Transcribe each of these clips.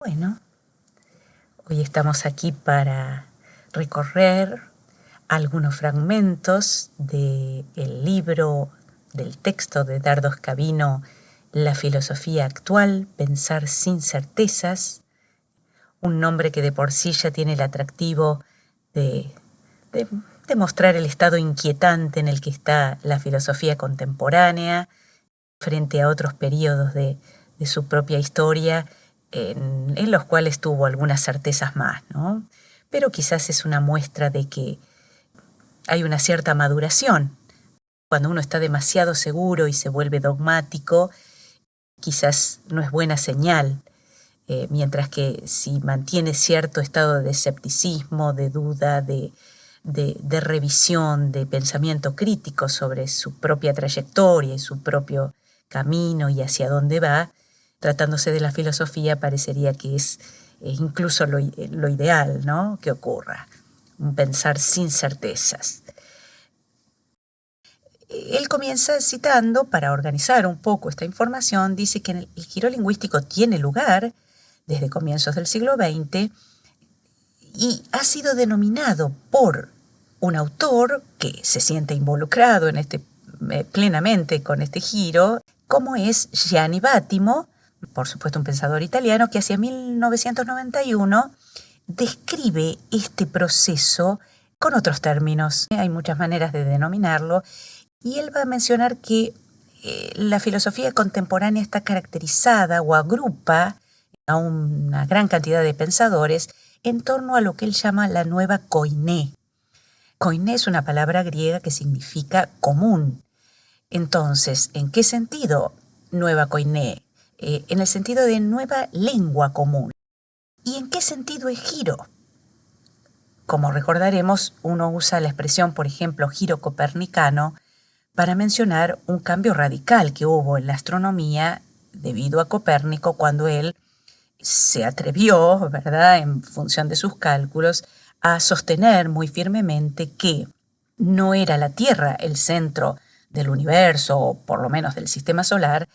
Bueno, hoy estamos aquí para recorrer algunos fragmentos del libro, del texto de Dardo Scavino, La filosofía actual, pensar sin certezas, un nombre que de por sí ya tiene el atractivo de, de mostrar el estado inquietante en el que está la filosofía contemporánea frente a otros periodos de su propia historia en los cuales tuvo algunas certezas más, ¿no? Pero quizás es una muestra de que hay una cierta maduración. Cuando uno está demasiado seguro y se vuelve dogmático, quizás no es buena señal, mientras que si mantiene cierto estado de escepticismo, de duda, de revisión, de pensamiento crítico sobre su propia trayectoria y su propio camino y hacia dónde va, tratándose de la filosofía parecería que es incluso lo ideal, ¿no?, que ocurra, un pensar sin certezas. Él comienza citando, para organizar un poco esta información, dice que el giro lingüístico tiene lugar desde comienzos del siglo XX y ha sido denominado por un autor que se siente involucrado en plenamente con este giro, como es Gianni Vattimo, por supuesto un pensador italiano, que hacia 1991 describe este proceso con otros términos. Hay muchas maneras de denominarlo, y él va a mencionar que la filosofía contemporánea está caracterizada o agrupa a una gran cantidad de pensadores en torno a lo que él llama la nueva koiné. Koiné es una palabra griega que significa común. Entonces, ¿en qué sentido nueva koiné? En el sentido de nueva lengua común. ¿Y en qué sentido es giro? Como recordaremos, uno usa la expresión, por ejemplo, giro copernicano, para mencionar un cambio radical que hubo en la astronomía debido a Copérnico cuando él se atrevió, ¿verdad?, en función de sus cálculos, a sostener muy firmemente que no era la Tierra el centro del universo, o por lo menos del sistema solar,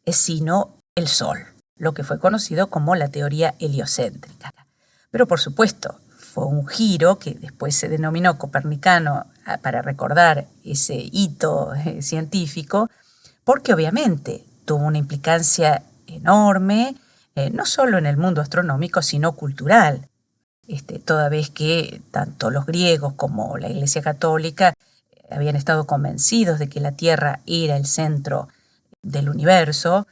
sino el Sol, lo que fue conocido como la teoría heliocéntrica. Pero por supuesto, fue un giro que después se denominó copernicano para recordar ese hito científico, porque obviamente tuvo una implicancia enorme, no solo en el mundo astronómico, sino cultural, toda vez que tanto los griegos como la Iglesia Católica habían estado convencidos de que la Tierra era el centro del universo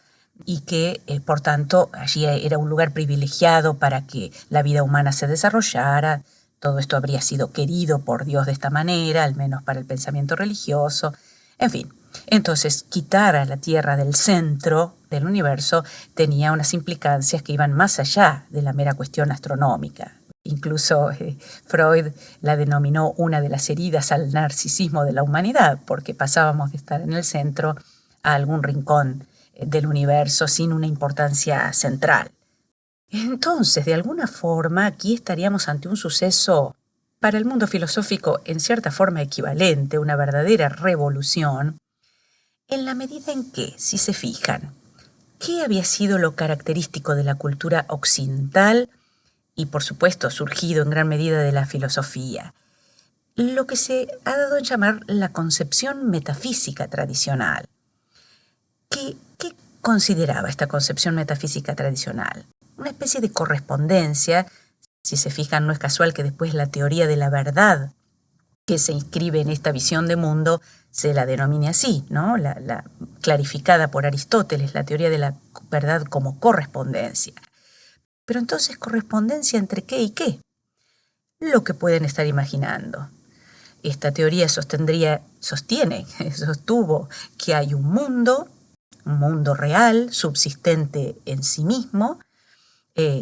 y que, por tanto, allí era un lugar privilegiado para que la vida humana se desarrollara. Todo esto habría sido querido por Dios de esta manera, al menos para el pensamiento religioso. En fin, entonces quitar a la Tierra del centro del universo tenía unas implicancias que iban más allá de la mera cuestión astronómica. Incluso Freud la denominó una de las heridas al narcisismo de la humanidad, porque pasábamos de estar en el centro a algún rincón del universo sin una importancia central. Entonces, de alguna forma, aquí estaríamos ante un suceso para el mundo filosófico en cierta forma equivalente, una verdadera revolución, en la medida en que, si se fijan, ¿qué había sido lo característico de la cultura occidental y, por supuesto, surgido en gran medida de la filosofía? Lo que se ha dado en llamar la concepción metafísica tradicional. ¿Qué consideraba esta concepción metafísica tradicional? Una especie de correspondencia. Si se fijan, no es casual que después la teoría de la verdad que se inscribe en esta visión de mundo se la denomine así, ¿no? La clarificada por Aristóteles, la teoría de la verdad como correspondencia. Pero entonces, ¿correspondencia entre qué y qué? Lo que pueden estar imaginando. Esta teoría sostuvo que hay un mundo real, subsistente en sí mismo,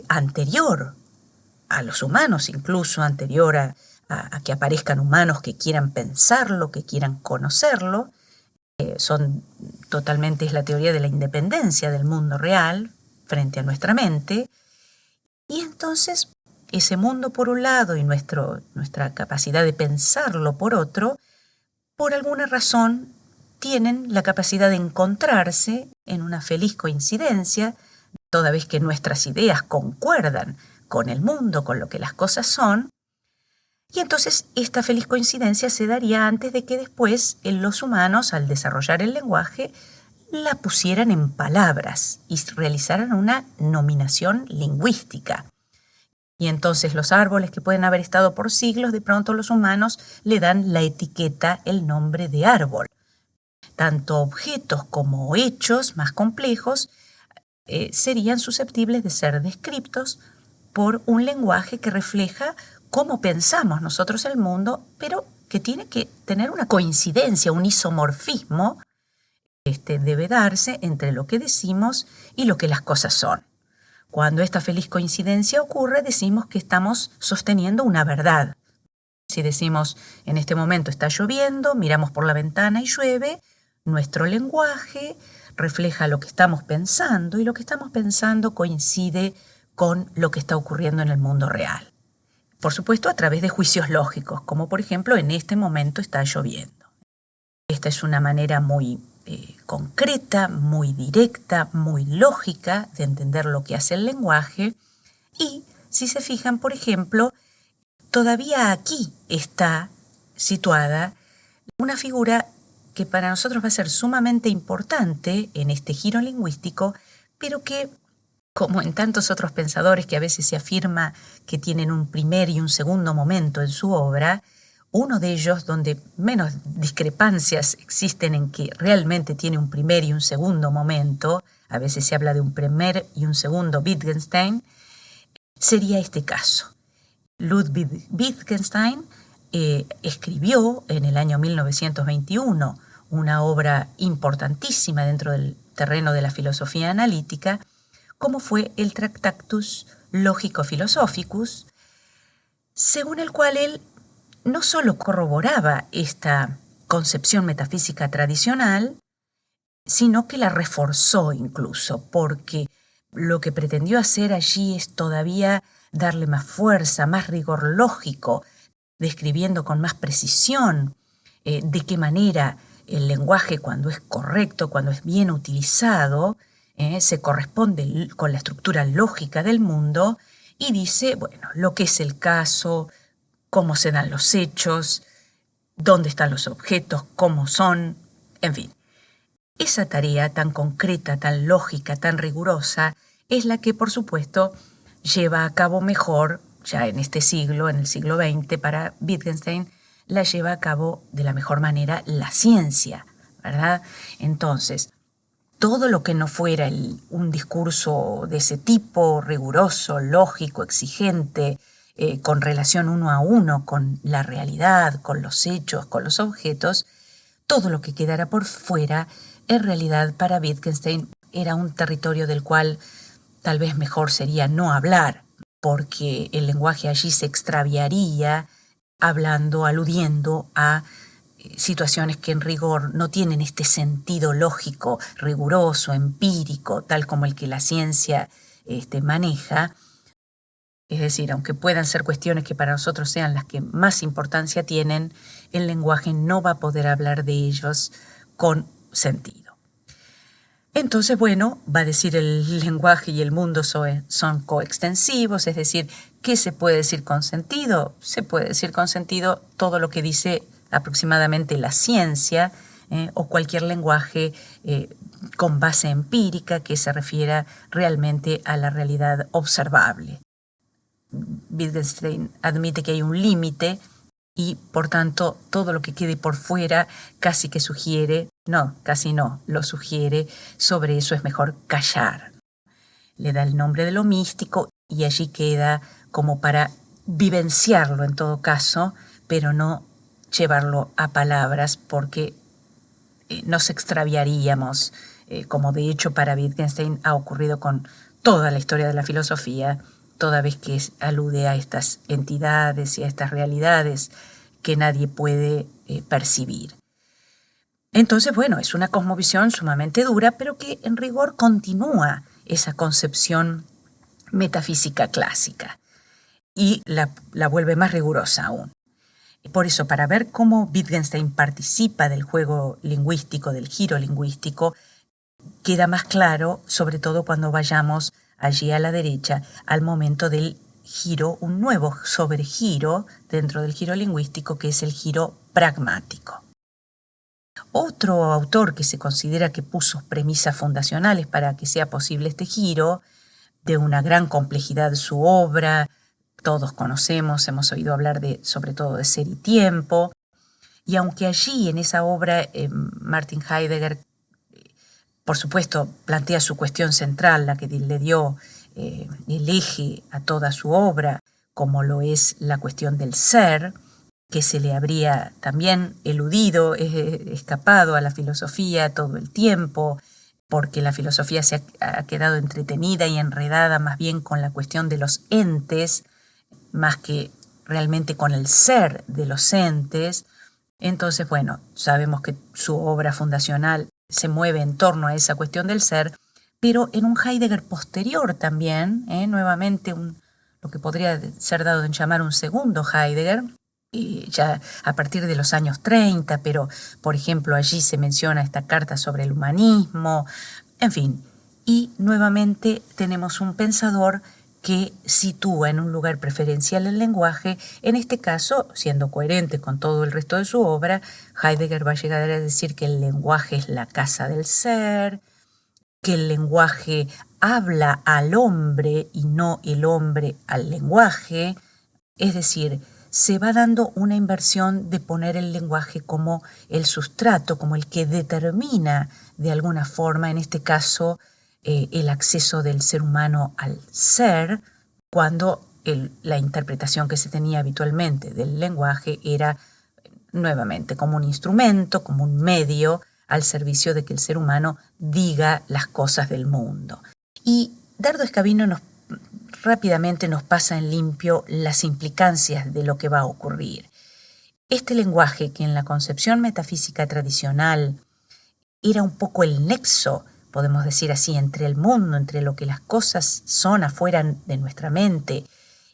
anterior a los humanos, incluso anterior a que aparezcan humanos que quieran pensarlo, que quieran conocerlo. Es la teoría de la independencia del mundo real frente a nuestra mente. Y entonces, ese mundo por un lado y nuestra capacidad de pensarlo por otro, por alguna razón, tienen la capacidad de encontrarse en una feliz coincidencia toda vez que nuestras ideas concuerdan con el mundo, con lo que las cosas son. Y entonces esta feliz coincidencia se daría antes de que después los humanos, al desarrollar el lenguaje, la pusieran en palabras y realizaran una nominación lingüística. Y entonces los árboles que pueden haber estado por siglos, de pronto los humanos le dan la etiqueta, el nombre de árbol. Tanto objetos como hechos más complejos serían susceptibles de ser descritos por un lenguaje que refleja cómo pensamos nosotros el mundo, pero que tiene que tener una coincidencia, un isomorfismo, debe darse entre lo que decimos y lo que las cosas son. Cuando esta feliz coincidencia ocurre, decimos que estamos sosteniendo una verdad. Si decimos, en este momento está lloviendo, miramos por la ventana y llueve, nuestro lenguaje refleja lo que estamos pensando y lo que estamos pensando coincide con lo que está ocurriendo en el mundo real. Por supuesto, a través de juicios lógicos, como por ejemplo, en este momento está lloviendo. Esta es una manera muy concreta, muy directa, muy lógica de entender lo que hace el lenguaje. Y si se fijan, por ejemplo, todavía aquí está situada una figura que para nosotros va a ser sumamente importante en este giro lingüístico, pero que, como en tantos otros pensadores que a veces se afirma que tienen un primer y un segundo momento en su obra, uno de ellos donde menos discrepancias existen en que realmente tiene un primer y un segundo momento, a veces se habla de un primer y un segundo Wittgenstein, sería este caso. Ludwig Wittgenstein escribió en el año 1921 una obra importantísima dentro del terreno de la filosofía analítica, como fue el Tractatus Logico-Philosophicus, según el cual él no solo corroboraba esta concepción metafísica tradicional, sino que la reforzó incluso, porque lo que pretendió hacer allí es todavía darle más fuerza, más rigor lógico, describiendo con más precisión de qué manera el lenguaje, cuando es correcto, cuando es bien utilizado, se corresponde con la estructura lógica del mundo, y dice, bueno, lo que es el caso, cómo se dan los hechos, dónde están los objetos, cómo son, en fin. Esa tarea tan concreta, tan lógica, tan rigurosa, es la que, por supuesto, lleva a cabo mejor, ya en este siglo, en el siglo XX, para Wittgenstein, la lleva a cabo de la mejor manera la ciencia, ¿verdad? Entonces, todo lo que no fuera un discurso de ese tipo, riguroso, lógico, exigente, con relación uno a uno con la realidad, con los hechos, con los objetos, todo lo que quedara por fuera, en realidad para Wittgenstein era un territorio del cual tal vez mejor sería no hablar, porque el lenguaje allí se extraviaría hablando, aludiendo a situaciones que en rigor no tienen este sentido lógico, riguroso, empírico, tal como el que la ciencia maneja. Es decir, aunque puedan ser cuestiones que para nosotros sean las que más importancia tienen, el lenguaje no va a poder hablar de ellos con sentido. Entonces, bueno, va a decir el lenguaje y el mundo son coextensivos, es decir, ¿qué se puede decir con sentido? Se puede decir con sentido todo lo que dice aproximadamente la ciencia o cualquier lenguaje con base empírica que se refiera realmente a la realidad observable. Wittgenstein admite que hay un límite y, por tanto, todo lo que quede por fuera casi que sugiere, no, casi no, lo sugiere, sobre eso es mejor callar. Le da el nombre de lo místico y allí queda como para vivenciarlo en todo caso, pero no llevarlo a palabras porque nos extraviaríamos, como de hecho para Wittgenstein ha ocurrido con toda la historia de la filosofía, toda vez que alude a estas entidades y a estas realidades que nadie puede percibir. Entonces, bueno, es una cosmovisión sumamente dura, pero que en rigor continúa esa concepción metafísica clásica y la vuelve más rigurosa aún. Por eso, para ver cómo Wittgenstein participa del juego lingüístico, del giro lingüístico, queda más claro, sobre todo cuando vayamos allí a la derecha, al momento del giro, un nuevo sobregiro dentro del giro lingüístico, que es el giro pragmático. Otro autor que se considera que puso premisas fundacionales para que sea posible este giro, de una gran complejidad su obra, todos conocemos, hemos oído hablar sobre todo de Ser y Tiempo, y aunque allí en esa obra Martin Heidegger, por supuesto, plantea su cuestión central, la que le dio el eje a toda su obra, como lo es la cuestión del ser, que se le habría también eludido, escapado a la filosofía todo el tiempo, porque la filosofía se ha quedado entretenida y enredada más bien con la cuestión de los entes, más que realmente con el ser de los entes. Entonces, bueno, sabemos que su obra fundacional se mueve en torno a esa cuestión del ser, pero en un Heidegger posterior también, nuevamente lo que podría ser dado en llamar un segundo Heidegger, ya a partir de los años 30, pero por ejemplo allí se menciona esta carta sobre el humanismo, en fin, y nuevamente tenemos un pensador que sitúa en un lugar preferencial el lenguaje, en este caso, siendo coherente con todo el resto de su obra, Heidegger va a llegar a decir que el lenguaje es la casa del ser, que el lenguaje habla al hombre y no el hombre al lenguaje, es decir, se va dando una inversión de poner el lenguaje como el sustrato, como el que determina de alguna forma, en este caso, el acceso del ser humano al ser, cuando la interpretación que se tenía habitualmente del lenguaje era nuevamente como un instrumento, como un medio al servicio de que el ser humano diga las cosas del mundo. Y Dardo Escavino rápidamente nos pasa en limpio las implicancias de lo que va a ocurrir. Este lenguaje, que en la concepción metafísica tradicional era un poco el nexo, podemos decir así, entre el mundo, entre lo que las cosas son afuera de nuestra mente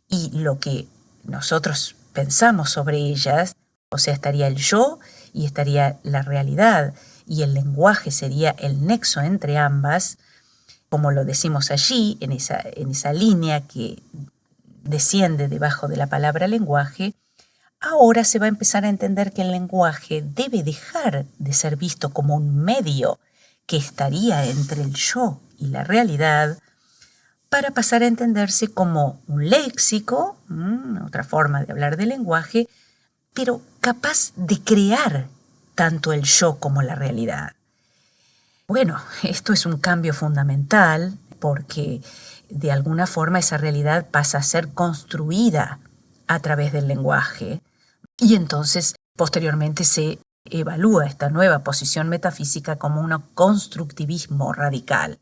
y lo que nosotros pensamos sobre ellas, o sea, estaría el yo y estaría la realidad, y el lenguaje sería el nexo entre ambas, como lo decimos allí, en esa línea que desciende debajo de la palabra lenguaje. Ahora se va a empezar a entender que el lenguaje debe dejar de ser visto como un medio que estaría entre el yo y la realidad, para pasar a entenderse como un léxico, otra forma de hablar del lenguaje, pero capaz de crear tanto el yo como la realidad. Bueno, esto es un cambio fundamental porque de alguna forma esa realidad pasa a ser construida a través del lenguaje y entonces posteriormente se evalúa esta nueva posición metafísica como un constructivismo radical.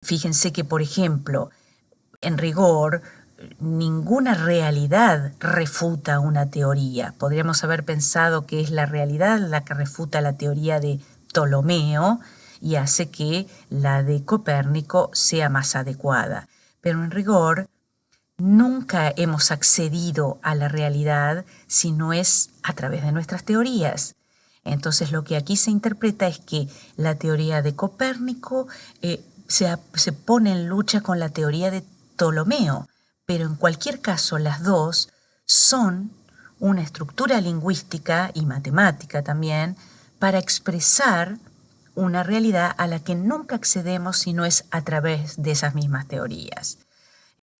Fíjense que, por ejemplo, en rigor, ninguna realidad refuta una teoría. Podríamos haber pensado que es la realidad la que refuta la teoría de Ptolomeo y hace que la de Copérnico sea más adecuada. Pero en rigor, nunca hemos accedido a la realidad si no es a través de nuestras teorías. Entonces lo que aquí se interpreta es que la teoría de Copérnico se pone en lucha con la teoría de Ptolomeo, pero en cualquier caso las dos son una estructura lingüística y matemática también para expresar una realidad a la que nunca accedemos si no es a través de esas mismas teorías.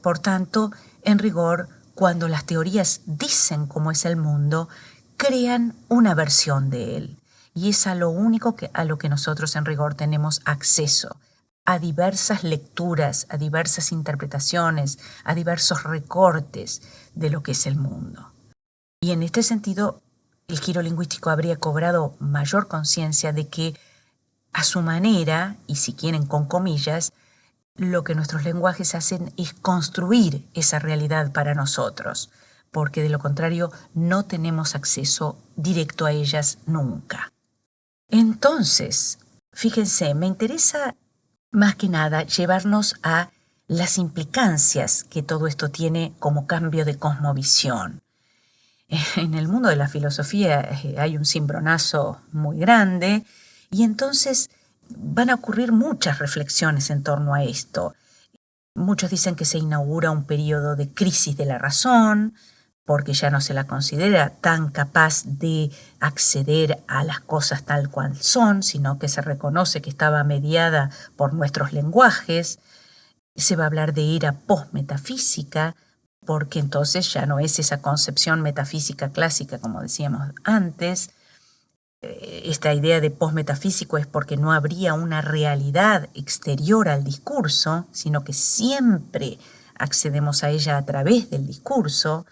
Por tanto, en rigor, cuando las teorías dicen cómo es el mundo, crean una versión de él. Y es a lo único a lo que nosotros en rigor tenemos acceso, a diversas lecturas, a diversas interpretaciones, a diversos recortes de lo que es el mundo. Y en este sentido, el giro lingüístico habría cobrado mayor conciencia de que, a su manera, y si quieren con comillas, lo que nuestros lenguajes hacen es construir esa realidad para nosotros, porque de lo contrario no tenemos acceso directo a ellas nunca. Entonces, fíjense, me interesa más que nada llevarnos a las implicancias que todo esto tiene como cambio de cosmovisión. En el mundo de la filosofía hay un cimbronazo muy grande y entonces van a ocurrir muchas reflexiones en torno a esto. Muchos dicen que se inaugura un periodo de crisis de la razón, porque ya no se la considera tan capaz de acceder a las cosas tal cual son, sino que se reconoce que estaba mediada por nuestros lenguajes. Se va a hablar de era postmetafísica, porque entonces ya no es esa concepción metafísica clásica como decíamos antes. Esta idea de postmetafísico es porque no habría una realidad exterior al discurso, sino que siempre accedemos a ella a través del discurso.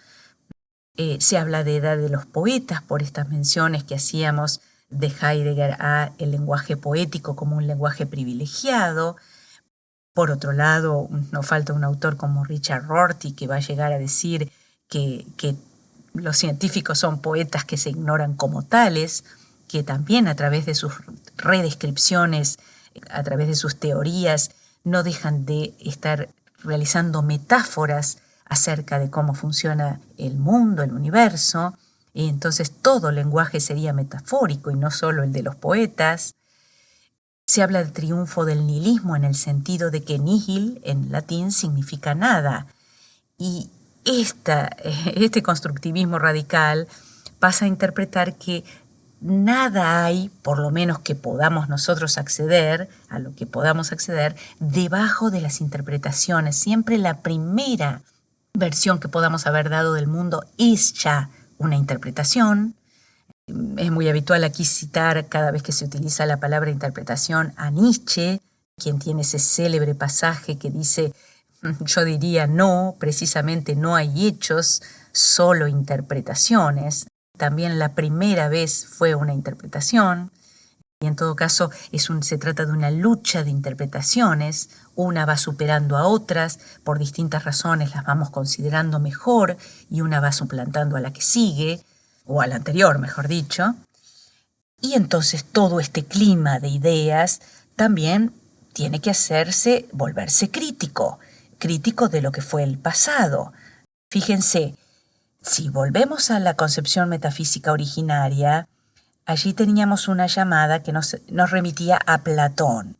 Se habla de edad de los poetas por estas menciones que hacíamos de Heidegger a el lenguaje poético como un lenguaje privilegiado. Por otro lado, no falta un autor como Richard Rorty que va a llegar a decir que los científicos son poetas que se ignoran como tales, que también a través de sus redescripciones, a través de sus teorías, no dejan de estar realizando metáforas acerca de cómo funciona el mundo, el universo, y entonces todo lenguaje sería metafórico y no solo el de los poetas. Se habla del triunfo del nihilismo en el sentido de que nihil en latín significa nada, y este constructivismo radical pasa a interpretar que nada hay, por lo menos que podamos nosotros acceder, a lo que podamos acceder, debajo de las interpretaciones. Siempre la primera versión que podamos haber dado del mundo es ya una interpretación. Es muy habitual aquí citar, cada vez que se utiliza la palabra interpretación, a Nietzsche, quien tiene ese célebre pasaje que dice, yo diría no, precisamente no hay hechos, solo interpretaciones. También la primera vez fue una interpretación, y en todo caso se trata de una lucha de interpretaciones. Una va superando a otras, por distintas razones las vamos considerando mejor, y una va suplantando a la que sigue, o a la anterior, mejor dicho. Y entonces todo este clima de ideas también tiene que volverse crítico de lo que fue el pasado. Fíjense, si volvemos a la concepción metafísica originaria, allí teníamos una llamada que nos remitía a Platón.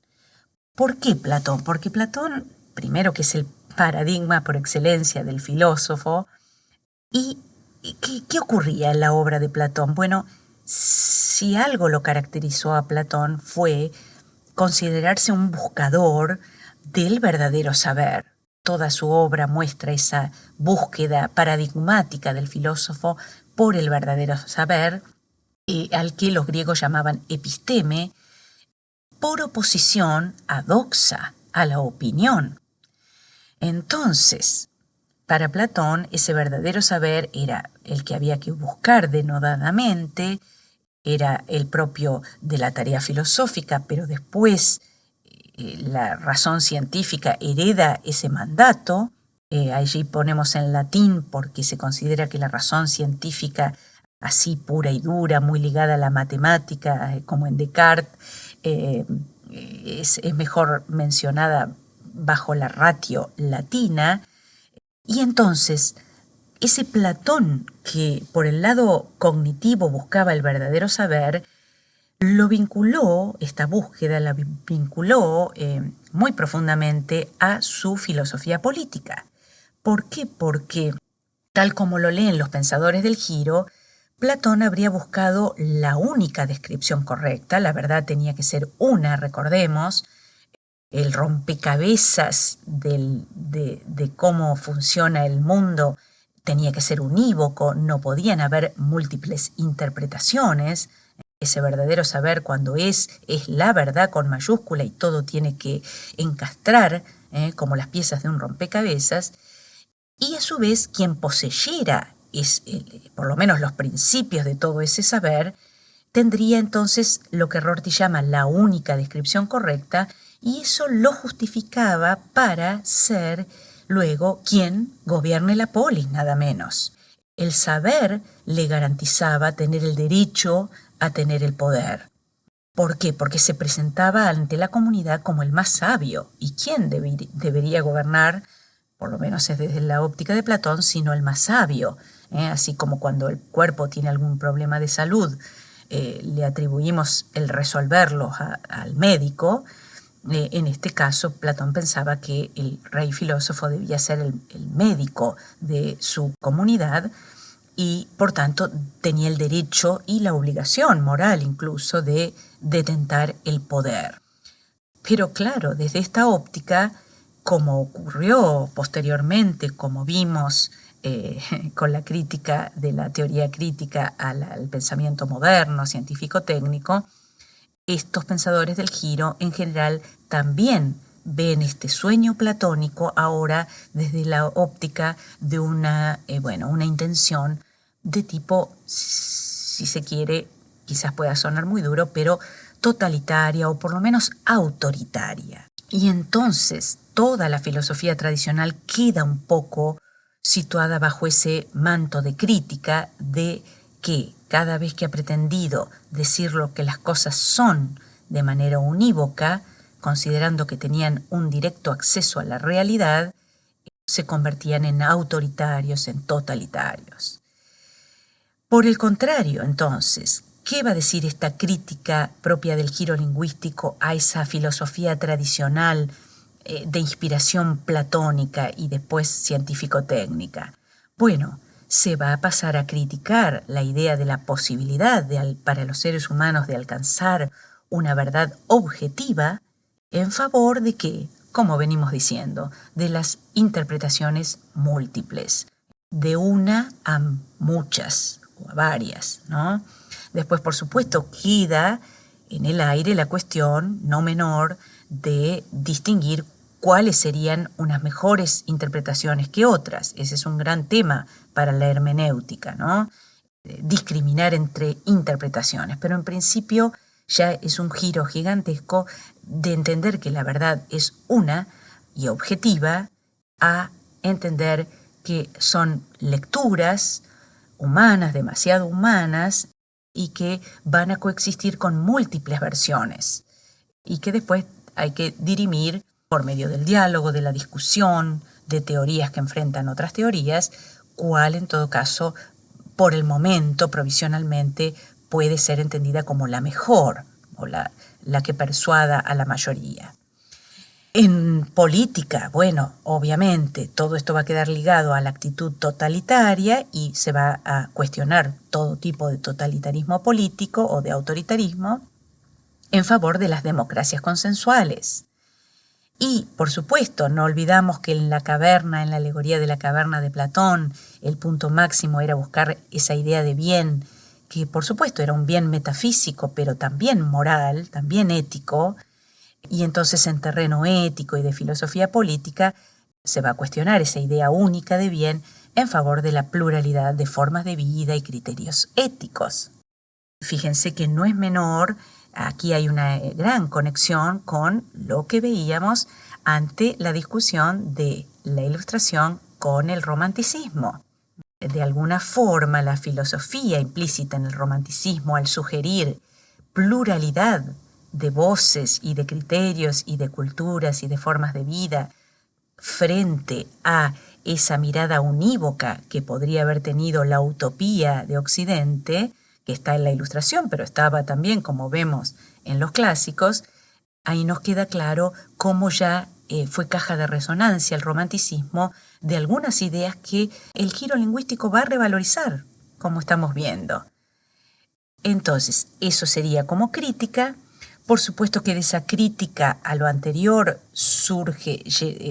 ¿Por qué Platón? Porque Platón, primero que es el paradigma por excelencia del filósofo, y ¿qué ocurría en la obra de Platón? Bueno, si algo lo caracterizó a Platón fue considerarse un buscador del verdadero saber. Toda su obra muestra esa búsqueda paradigmática del filósofo por el verdadero saber, al que los griegos llamaban episteme, por oposición a doxa, a la opinión. Entonces, para Platón, ese verdadero saber era el que había que buscar denodadamente, era el propio de la tarea filosófica, pero después la razón científica hereda ese mandato. Allí ponemos en latín porque se considera que la razón científica, así pura y dura, muy ligada a la matemática, como en Descartes, es mejor mencionada bajo la ratio latina. Y entonces, ese Platón que por el lado cognitivo buscaba el verdadero saber, esta búsqueda la vinculó muy profundamente a su filosofía política. ¿Por qué? Porque, tal como lo leen los pensadores del Giro, Platón habría buscado la única descripción correcta. La verdad tenía que ser una, recordemos. El rompecabezas de cómo funciona el mundo tenía que ser unívoco, no podían haber múltiples interpretaciones. Ese verdadero saber, cuando es la verdad con mayúscula y todo tiene que encastrar como las piezas de un rompecabezas. Y a su vez, quien poseyera por lo menos los principios de todo ese saber, tendría entonces lo que Rorty llama la única descripción correcta, y eso lo justificaba para ser luego quien gobierne la polis, nada menos. El saber le garantizaba tener el derecho a tener el poder. ¿Por qué? Porque se presentaba ante la comunidad como el más sabio. ¿Y quién debería gobernar? Por lo menos es desde la óptica de Platón, sino el más sabio. Así como cuando el cuerpo tiene algún problema de salud, le atribuimos el resolverlos al médico, en este caso Platón pensaba que el rey filósofo debía ser el médico de su comunidad y por tanto tenía el derecho y la obligación moral incluso de detentar el poder. Pero claro, desde esta óptica, como ocurrió posteriormente, como vimos con la crítica de la teoría crítica al pensamiento moderno, científico-técnico, estos pensadores del giro en general también ven este sueño platónico ahora desde la óptica de una intención de tipo, si se quiere, quizás pueda sonar muy duro, pero totalitaria o por lo menos autoritaria. Y entonces toda la filosofía tradicional queda un poco situada bajo ese manto de crítica de que cada vez que ha pretendido decir lo que las cosas son de manera unívoca, considerando que tenían un directo acceso a la realidad, se convertían en autoritarios, en totalitarios. Por el contrario, entonces, ¿qué va a decir esta crítica propia del giro lingüístico a esa filosofía tradicional de inspiración platónica y después científico-técnica? Bueno, se va a pasar a criticar la idea de la posibilidad para los seres humanos de alcanzar una verdad objetiva en favor de ¿qué? Como venimos diciendo, de las interpretaciones múltiples, de una a muchas o a varias, ¿no? Después, por supuesto, queda en el aire la cuestión no menor de distinguir cuáles serían unas mejores interpretaciones que otras. Ese es un gran tema para la hermenéutica, ¿no? Discriminar entre interpretaciones, pero en principio ya es un giro gigantesco de entender que la verdad es una y objetiva a entender que son lecturas humanas, demasiado humanas, y que van a coexistir con múltiples versiones y que después hay que dirimir por medio del diálogo, de la discusión, de teorías que enfrentan otras teorías, cuál en todo caso, por el momento, provisionalmente, puede ser entendida como la mejor o la que persuada a la mayoría. En política, bueno, obviamente todo esto va a quedar ligado a la actitud totalitaria y se va a cuestionar todo tipo de totalitarismo político o de autoritarismo en favor de las democracias consensuales. Y, por supuesto, no olvidamos que en la caverna, en la alegoría de la caverna de Platón, el punto máximo era buscar esa idea de bien, que por supuesto era un bien metafísico, pero también moral, también ético. Y entonces en terreno ético y de filosofía política se va a cuestionar esa idea única de bien en favor de la pluralidad de formas de vida y criterios éticos. Fíjense que no es menor, aquí hay una gran conexión con lo que veíamos ante la discusión de la Ilustración con el romanticismo. De alguna forma, la filosofía implícita en el romanticismo, al sugerir pluralidad de voces y de criterios y de culturas y de formas de vida frente a esa mirada unívoca que podría haber tenido la utopía de Occidente, que está en la Ilustración, pero estaba también, como vemos, en los clásicos, ahí nos queda claro cómo ya fue caja de resonancia el romanticismo de algunas ideas que el giro lingüístico va a revalorizar, como estamos viendo. Entonces, eso sería como crítica. Por supuesto que de esa crítica a lo anterior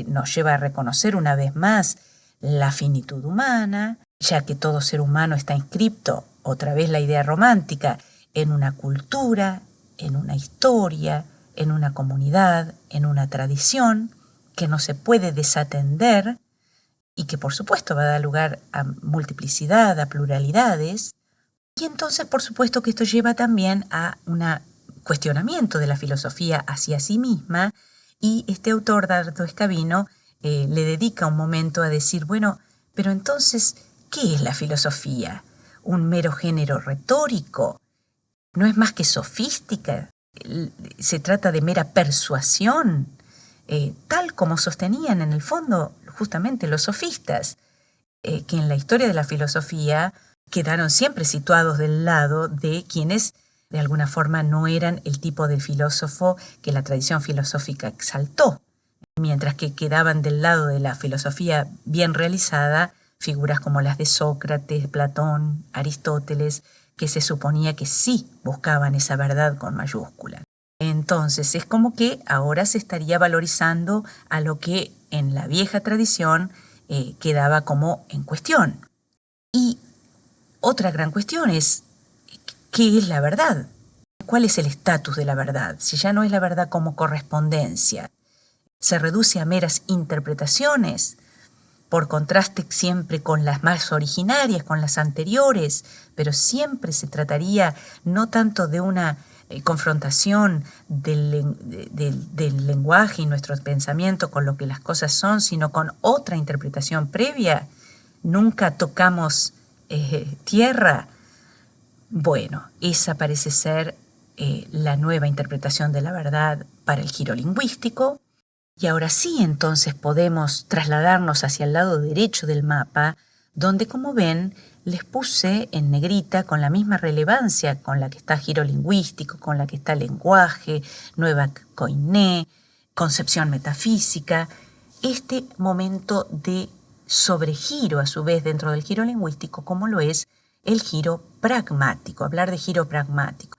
nos lleva a reconocer una vez más la finitud humana, ya que todo ser humano está inscripto, otra vez la idea romántica, en una cultura, en una historia, en una comunidad, en una tradición que no se puede desatender y que por supuesto va a dar lugar a multiplicidad, a pluralidades. Y entonces por supuesto que esto lleva también a un cuestionamiento de la filosofía hacia sí misma, y este autor, Dardo Escavino, le dedica un momento a decir, bueno, pero entonces, ¿qué es la filosofía? ¿Un mero género retórico? ¿No es más que sofística? ¿Se trata de mera persuasión? Tal como sostenían en el fondo justamente los sofistas, que en la historia de la filosofía quedaron siempre situados del lado de quienes de alguna forma no eran el tipo de filósofo que la tradición filosófica exaltó, mientras que quedaban del lado de la filosofía bien realizada figuras como las de Sócrates, Platón, Aristóteles, que se suponía que sí buscaban esa verdad con mayúscula. Entonces es como que ahora se estaría valorizando a lo que en la vieja tradición quedaba como en cuestión. Y otra gran cuestión es, ¿qué es la verdad? ¿Cuál es el estatus de la verdad? Si ya no es la verdad como correspondencia, se reduce a meras interpretaciones, por contraste siempre con las más originarias, con las anteriores, pero siempre se trataría no tanto de una confrontación del lenguaje y nuestro pensamiento con lo que las cosas son, sino con otra interpretación previa. Nunca tocamos tierra. Bueno, esa parece ser la nueva interpretación de la verdad para el giro lingüístico. Y ahora sí, entonces podemos trasladarnos hacia el lado derecho del mapa, donde, como ven, les puse en negrita con la misma relevancia con la que está giro lingüístico, con la que está lenguaje, nueva koiné, concepción metafísica, este momento de sobregiro a su vez dentro del giro lingüístico, como lo es el giro pragmático, hablar de giro pragmático.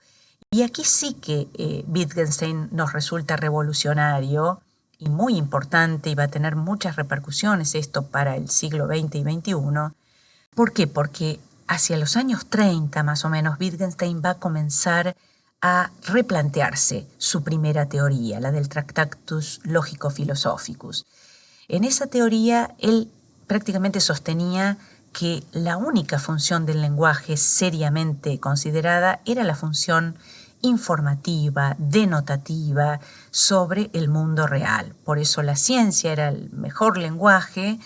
Y aquí sí que Wittgenstein nos resulta revolucionario y muy importante, y va a tener muchas repercusiones esto para el siglo XX y XXI. ¿Por qué? Porque hacia los años 30 más o menos Wittgenstein va a comenzar a replantearse su primera teoría, la del Tractatus Logico-Philosophicus. En esa teoría él prácticamente sostenía que la única función del lenguaje seriamente considerada era la función informativa, denotativa sobre el mundo real. Por eso la ciencia era el mejor lenguaje,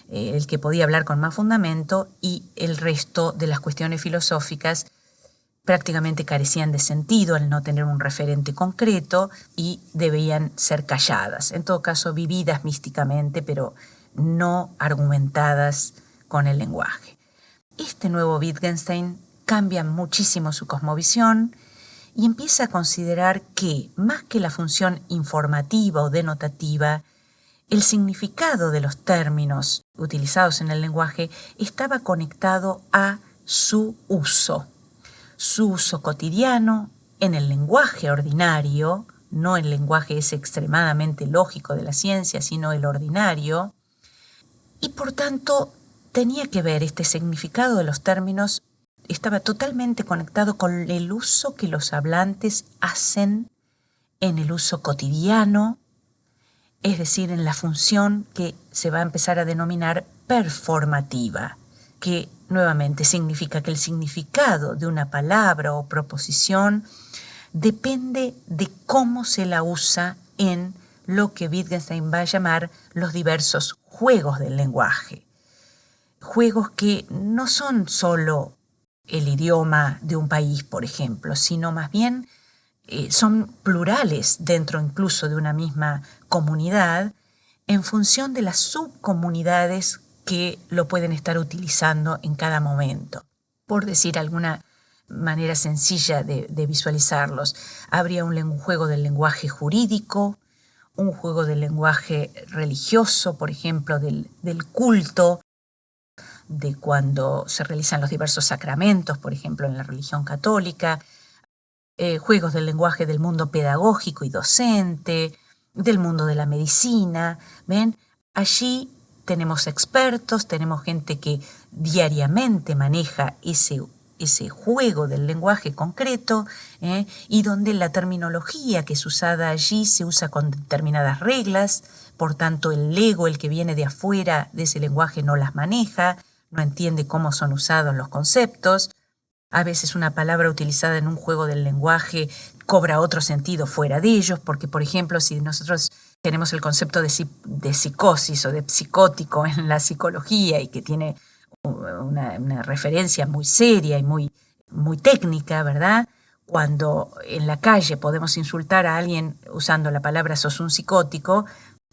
el que podía hablar con más fundamento, y el resto de las cuestiones filosóficas prácticamente carecían de sentido al no tener un referente concreto y debían ser calladas, en todo caso vividas místicamente, pero no argumentadas con el lenguaje. Este nuevo Wittgenstein cambia muchísimo su cosmovisión y empieza a considerar que, más que la función informativa o denotativa, el significado de los términos utilizados en el lenguaje estaba conectado a su uso cotidiano, en el lenguaje ordinario, no el lenguaje ese extremadamente lógico de la ciencia, sino el ordinario, y por tanto tenía que ver este significado de los términos, estaba totalmente conectado con el uso que los hablantes hacen en el uso cotidiano, es decir, en la función que se va a empezar a denominar performativa, que nuevamente significa que el significado de una palabra o proposición depende de cómo se la usa en lo que Wittgenstein va a llamar los diversos juegos del lenguaje. Juegos que no son solo el idioma de un país, por ejemplo, sino más bien son plurales dentro incluso de una misma comunidad en función de las subcomunidades que lo pueden estar utilizando en cada momento. Por decir alguna manera sencilla de visualizarlos, habría un juego del lenguaje jurídico, un juego del lenguaje religioso, por ejemplo, del culto, de cuando se realizan los diversos sacramentos, por ejemplo, en la religión católica, juegos del lenguaje del mundo pedagógico y docente, del mundo de la medicina. ¿Ven? Allí tenemos expertos, tenemos gente que diariamente maneja ese juego del lenguaje concreto, y donde la terminología que es usada allí se usa con determinadas reglas, por tanto el ego, el que viene de afuera de ese lenguaje, no las maneja, no entiende cómo son usados los conceptos. A veces una palabra utilizada en un juego del lenguaje cobra otro sentido fuera de ellos, porque, por ejemplo, si nosotros tenemos el concepto de psicosis o de psicótico en la psicología y que tiene una referencia muy seria y muy técnica, ¿verdad? Cuando en la calle podemos insultar a alguien usando la palabra sos un psicótico,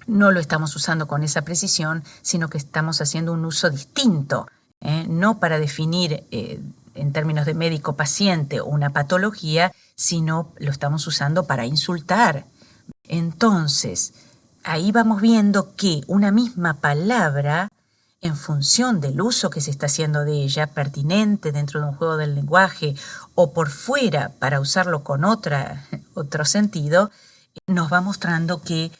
no lo estamos usando con esa precisión, sino que estamos haciendo un uso distinto, no para definir en términos de médico-paciente o una patología, sino lo estamos usando para insultar. Entonces, ahí vamos viendo que una misma palabra, en función del uso que se está haciendo de ella, pertinente dentro de un juego del lenguaje o por fuera para usarlo con otro sentido, nos va mostrando que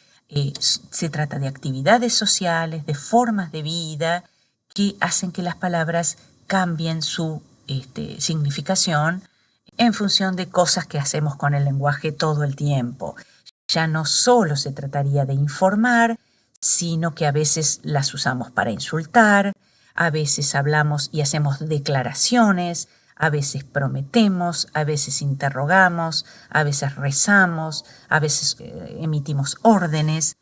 se trata de actividades sociales, de formas de vida que hacen que las palabras cambien su significación en función de cosas que hacemos con el lenguaje todo el tiempo. Ya no solo se trataría de informar, sino que a veces las usamos para insultar, a veces hablamos y hacemos declaraciones, a veces prometemos, a veces interrogamos, a veces rezamos, a veces emitimos órdenes.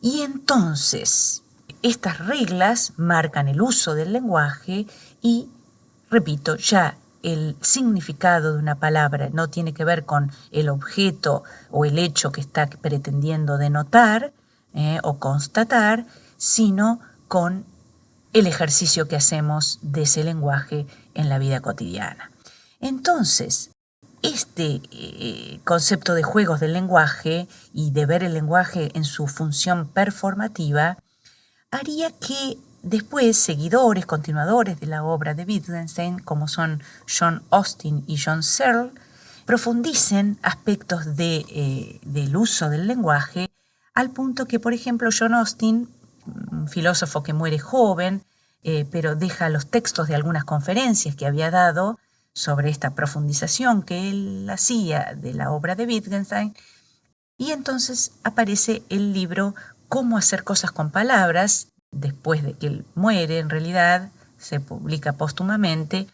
Y entonces, estas reglas marcan el uso del lenguaje y, repito, ya el significado de una palabra no tiene que ver con el objeto o el hecho que está pretendiendo denotar o constatar, sino con el ejercicio que hacemos de ese lenguaje en la vida cotidiana. Entonces, este concepto de juegos del lenguaje y de ver el lenguaje en su función performativa haría que después seguidores, continuadores de la obra de Wittgenstein, como son John Austin y John Searle, profundicen aspectos del uso del lenguaje al punto que, por ejemplo, John Austin, un filósofo que muere joven, pero deja los textos de algunas conferencias que había dado sobre esta profundización que él hacía de la obra de Wittgenstein, y entonces aparece el libro Cómo hacer cosas con palabras, después de que él muere, en realidad, se publica póstumamente,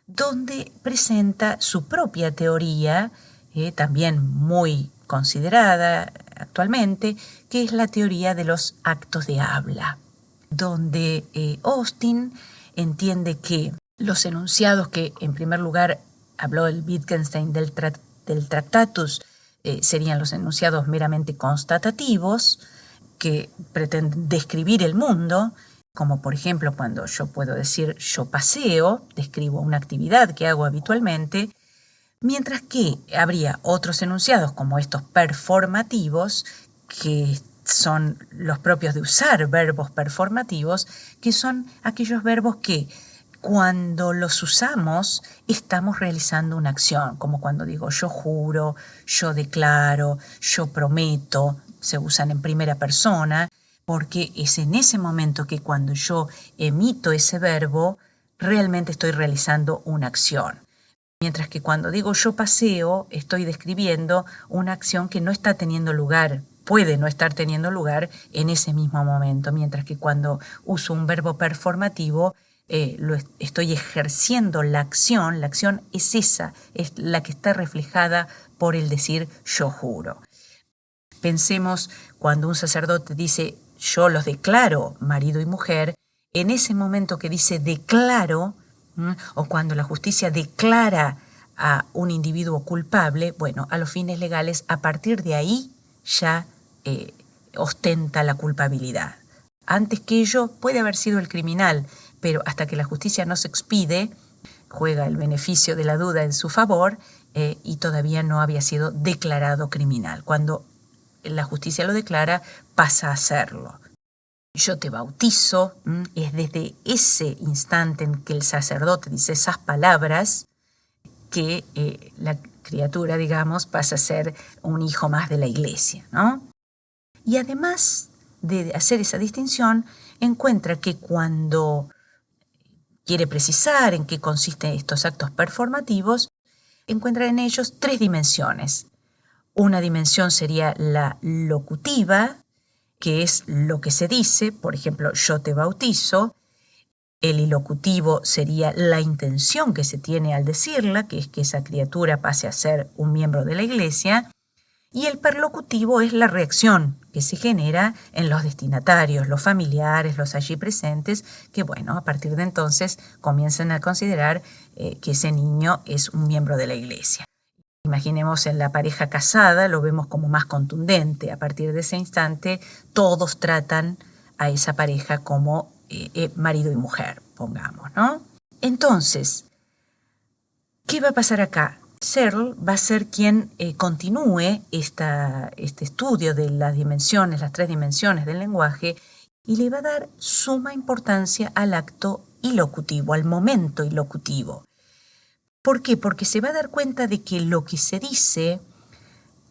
donde presenta su propia teoría, también muy considerada actualmente, que es la teoría de los actos de habla, donde Austin entiende que los enunciados que, en primer lugar, habló el Wittgenstein del Tractatus, serían los enunciados meramente constatativos, que pretenden describir el mundo, como por ejemplo cuando yo puedo decir yo paseo, describo una actividad que hago habitualmente, mientras que habría otros enunciados como estos performativos, que son los propios de usar verbos performativos, que son aquellos verbos que cuando los usamos estamos realizando una acción, como cuando digo yo juro, yo declaro, yo prometo, se usan en primera persona, porque es en ese momento que cuando yo emito ese verbo, realmente estoy realizando una acción. Mientras que cuando digo yo paseo, estoy describiendo una acción que no está teniendo lugar, puede no estar teniendo lugar en ese mismo momento, mientras que cuando uso un verbo performativo, estoy ejerciendo la acción es esa, es la que está reflejada por el decir yo juro. Pensemos cuando un sacerdote dice yo los declaro marido y mujer, en ese momento que dice declaro, o cuando la justicia declara a un individuo culpable, bueno, a los fines legales, a partir de ahí ya ostenta la culpabilidad. Antes que ello puede haber sido el criminal, pero hasta que la justicia no se expide, juega el beneficio de la duda en su favor y todavía no había sido declarado criminal. Cuando la justicia lo declara, pasa a serlo. Yo te bautizo, es desde ese instante en que el sacerdote dice esas palabras que la criatura, digamos, pasa a ser un hijo más de la iglesia, ¿no? Y además de hacer esa distinción, encuentra que cuando quiere precisar en qué consisten estos actos performativos, encuentra en ellos tres dimensiones. Una dimensión sería la locutiva, que es lo que se dice, por ejemplo, yo te bautizo. El ilocutivo sería la intención que se tiene al decirla, que es que esa criatura pase a ser un miembro de la iglesia. Y el perlocutivo es la reacción que se genera en los destinatarios, los familiares, los allí presentes, que bueno, a partir de entonces comienzan a considerar que ese niño es un miembro de la iglesia. Imaginemos en la pareja casada, lo vemos como más contundente. A partir de ese instante, todos tratan a esa pareja como marido y mujer, pongamos, ¿no? Entonces, ¿Qué va a pasar acá? Searle va a ser quien continúe este estudio de las dimensiones, las 3 dimensiones del lenguaje, y le va a dar suma importancia al acto ilocutivo, al momento ilocutivo. ¿Por qué? Porque se va a dar cuenta de que lo que se dice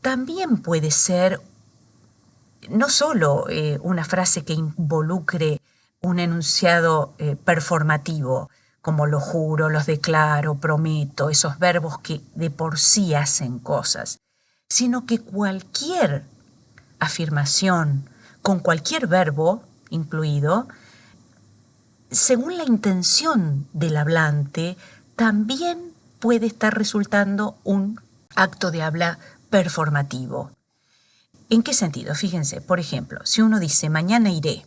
también puede ser no solo una frase que involucre un enunciado performativo, como lo juro, los declaro, prometo, esos verbos que de por sí hacen cosas, sino que cualquier afirmación con cualquier verbo incluido, según la intención del hablante, también puede estar resultando un acto de habla performativo. ¿En qué sentido? Fíjense, por ejemplo, si uno dice mañana iré,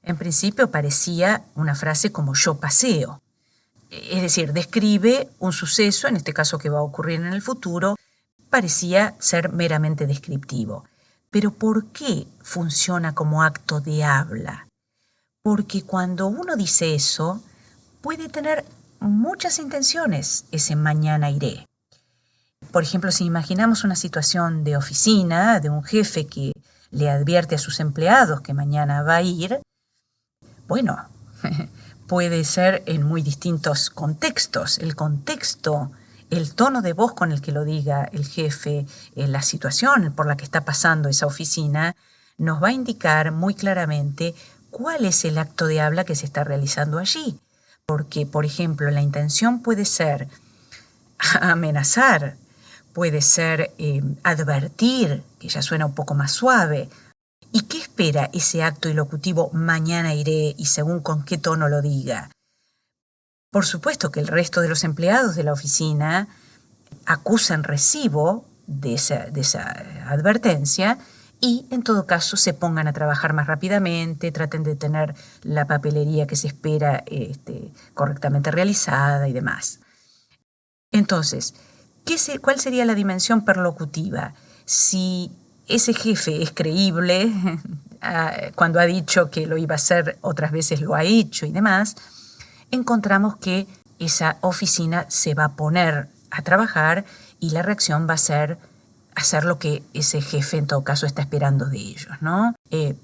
en principio parecía una frase como yo paseo. Es decir, describe un suceso, en este caso que va a ocurrir en el futuro, parecía ser meramente descriptivo. Pero ¿por qué funciona como acto de habla? Porque cuando uno dice eso, puede tener muchas intenciones ese mañana iré. Por ejemplo, si imaginamos una situación de oficina, de un jefe que le advierte a sus empleados que mañana va a ir, bueno, puede ser en muy distintos contextos. El contexto, el tono de voz con el que lo diga el jefe, la situación por la que está pasando esa oficina, nos va a indicar muy claramente cuál es el acto de habla que se está realizando allí. Porque, por ejemplo, la intención puede ser amenazar, puede ser advertir, que ya suena un poco más suave. ¿Y qué espera ese acto ilocutivo mañana iré y según con qué tono lo diga? Por supuesto que el resto de los empleados de la oficina acusan recibo de esa advertencia y en todo caso se pongan a trabajar más rápidamente, traten de tener la papelería que se espera correctamente realizada y demás. Entonces, ¿cuál sería la dimensión perlocutiva? Si ese jefe es creíble, cuando ha dicho que lo iba a hacer, otras veces lo ha hecho y demás, encontramos que esa oficina se va a poner a trabajar y la reacción va a ser hacer lo que ese jefe en todo caso está esperando de ellos, ¿no?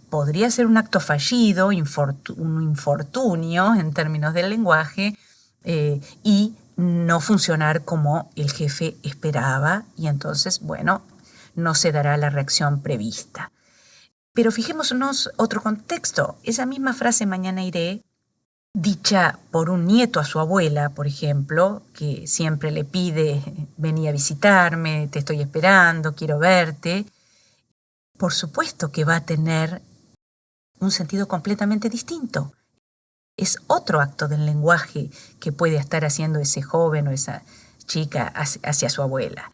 Podría ser un acto fallido, un infortunio en términos del lenguaje, y no funcionar como el jefe esperaba y entonces, bueno, no se dará la reacción prevista. Pero fijémonos otro contexto. Esa misma frase mañana iré, dicha por un nieto a su abuela, por ejemplo, que siempre le pide vení a visitarme, te estoy esperando, quiero verte, por supuesto que va a tener un sentido completamente distinto. Es otro acto del lenguaje que puede estar haciendo ese joven o esa chica hacia su abuela.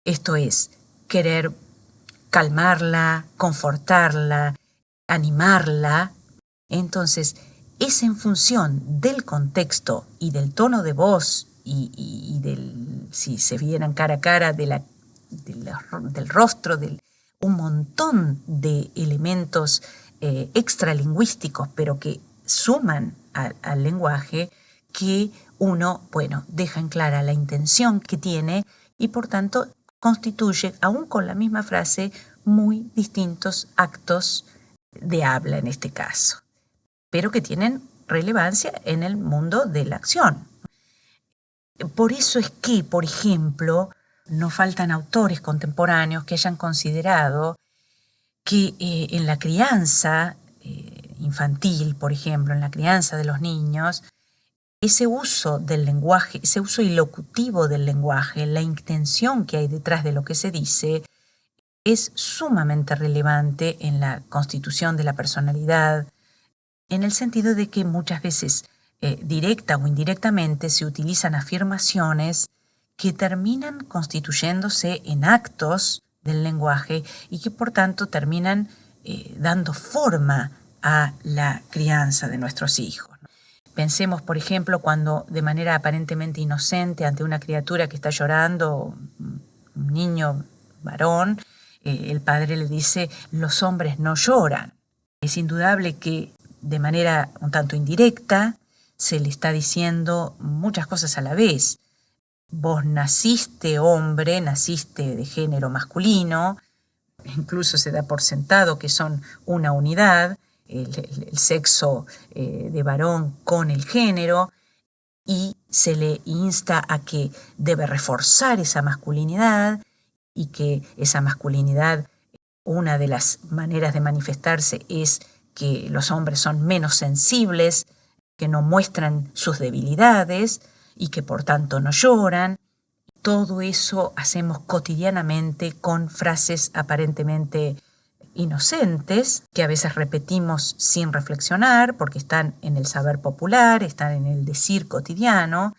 Esto es, querer calmarla, confortarla, animarla. Entonces, es en función del contexto y del tono de voz y si se vieran cara a cara del rostro, un montón de elementos extralingüísticos, pero que suman al lenguaje, que uno, bueno, deja en clara la intención que tiene y por tanto constituye, aún con la misma frase, muy distintos actos de habla en este caso, pero que tienen relevancia en el mundo de la acción. Por eso es que, por ejemplo, no faltan autores contemporáneos que hayan considerado que en la crianza infantil, por ejemplo, en la crianza de los niños, ese uso del lenguaje, ese uso ilocutivo del lenguaje, la intención que hay detrás de lo que se dice, es sumamente relevante en la constitución de la personalidad, en el sentido de que muchas veces, directa o indirectamente, se utilizan afirmaciones que terminan constituyéndose en actos del lenguaje y que por tanto terminan dando forma a la crianza de nuestros hijos. Pensemos, por ejemplo, cuando de manera aparentemente inocente ante una criatura que está llorando, un niño varón, el padre le dice, los hombres no lloran. Es indudable que de manera un tanto indirecta se le está diciendo muchas cosas a la vez. vos naciste hombre, naciste de género masculino, incluso se da por sentado que son una unidad, el sexo de varón con el género, y se le insta a que debe reforzar esa masculinidad y que esa masculinidad, una de las maneras de manifestarse es que los hombres son menos sensibles, que no muestran sus debilidades y que por tanto no lloran. Todo eso hacemos cotidianamente con frases aparentemente inocentes que a veces repetimos sin reflexionar porque están en el saber popular, están en el decir cotidiano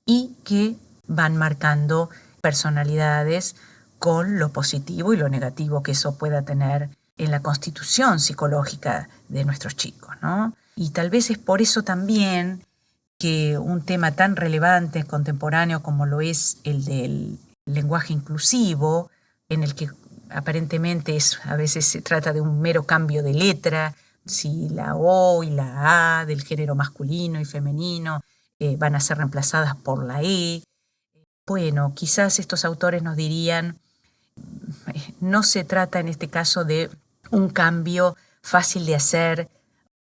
y que van marcando personalidades con lo positivo y lo negativo que eso pueda tener en la constitución psicológica de nuestros chicos, ¿no? Y tal vez es por eso también que un tema tan relevante contemporáneo como lo es el del lenguaje inclusivo, en el que aparentemente a veces se trata de un mero cambio de letra, si la O y la A del género masculino y femenino van a ser reemplazadas por la E. Bueno, quizás estos autores nos dirían, no se trata en este caso de un cambio fácil de hacer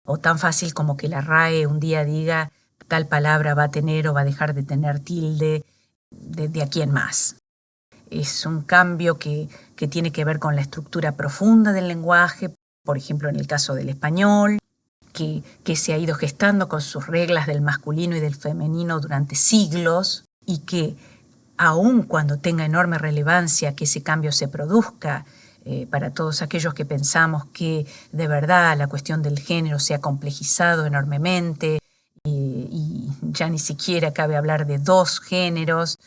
o tan fácil como que la RAE un día diga tal palabra va a tener o va a dejar de tener tilde de aquí en más. Es un cambio que tiene que ver con la estructura profunda del lenguaje, por ejemplo en el caso del español, que se ha ido gestando con sus reglas del masculino y del femenino durante siglos y que aun cuando tenga enorme relevancia que ese cambio se produzca, para todos aquellos que pensamos que de verdad la cuestión del género se ha complejizado enormemente y ya ni siquiera cabe hablar de dos géneros,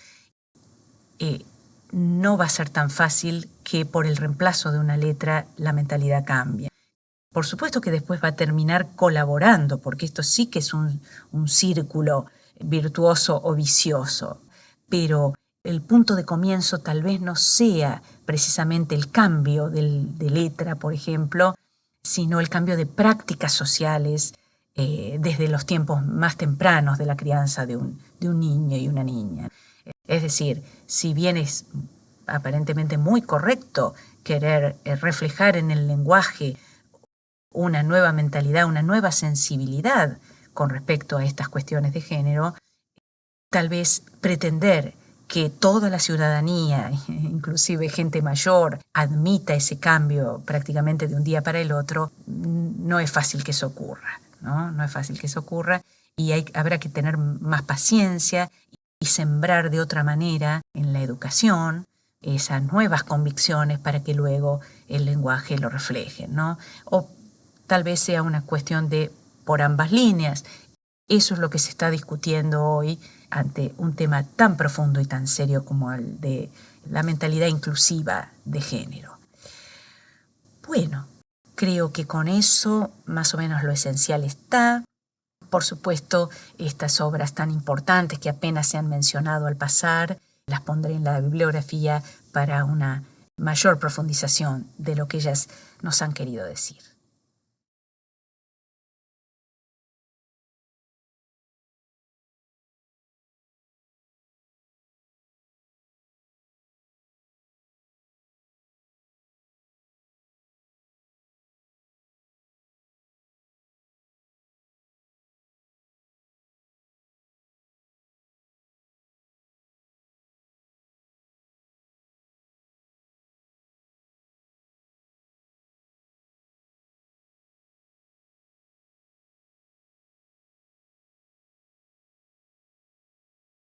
no va a ser tan fácil que por el reemplazo de una letra la mentalidad cambie. Por supuesto que después va a terminar colaborando, porque esto sí que es un círculo virtuoso o vicioso, pero el punto de comienzo tal vez no sea precisamente el cambio de letra, por ejemplo, sino el cambio de prácticas sociales desde los tiempos más tempranos de la crianza de un niño y una niña. Es decir, si bien es aparentemente muy correcto querer reflejar en el lenguaje una nueva mentalidad, una nueva sensibilidad con respecto a estas cuestiones de género, tal vez pretender que toda la ciudadanía, inclusive gente mayor, admita ese cambio prácticamente de un día para el otro, no es fácil que eso ocurra, ¿no? No es fácil que eso ocurra y habrá que tener más paciencia y sembrar de otra manera en la educación esas nuevas convicciones para que luego el lenguaje lo refleje, ¿no? O tal vez sea una cuestión de por ambas líneas. Eso es lo que se está discutiendo hoy ante un tema tan profundo y tan serio como el de la mentalidad inclusiva de género. Bueno, creo que con eso más o menos lo esencial está. Por supuesto, estas obras tan importantes que apenas se han mencionado al pasar, las pondré en la bibliografía para una mayor profundización de lo que ellas nos han querido decir.